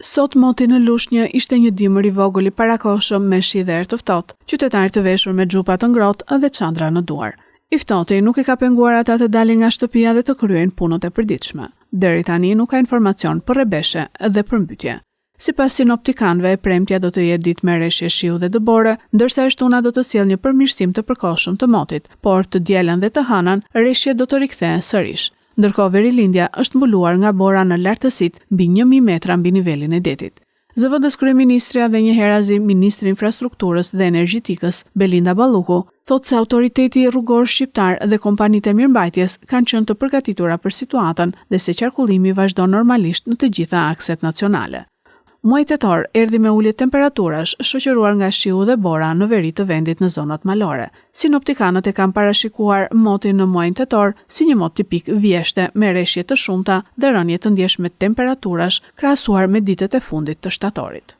Sot moti në Lushnjë ishte një dimër i vogël i parakohshëm me shi dhe erë të ftohtë, qytetarë të veshur me xhupa të ngrohtë dhe çandra në duar. I ftohti nuk i ka penguar ata të dalin nga shtëpia dhe të kryejnë punët e përditshme. Deri tani nuk ka informacion për rebeshe dhe përmbytje. Sipas sinoptikanëve, e premtja do të jetë ditë me rreshje shiu dhe dëbore, ndërsa e shtuna do të sjellë një përmirësim të përkohshëm të motit, por të dielën dhe të hanën rreshjet do të rikthehen sërish. Ndërkohë Verilindja është mbuluar nga bora në lartësitë mbi 1000 metra mbi nivelin e detit. Zëvendës kryeministrja dhe një herazi ministri i infrastrukturës dhe energjetikës Belinda Balluku thotë se autoriteti rrugor shqiptar dhe kompanitë e mirëmbajtjes kanë qenë të përgatitura për situatën dhe se qarkullimi vazhdon normalisht në të gjitha akset nacionale. Muaji tetor erdhi me ulje temperaturash shoqëruar nga shiu dhe bora në veri të vendit në zonat malore. Sinoptikanët e kanë parashikuar motin në muajin tetor si një mot tipik vjeshte me rreshje të shumta dhe rënje të ndjeshme temperaturash krahasuar me ditët e fundit të shtatorit.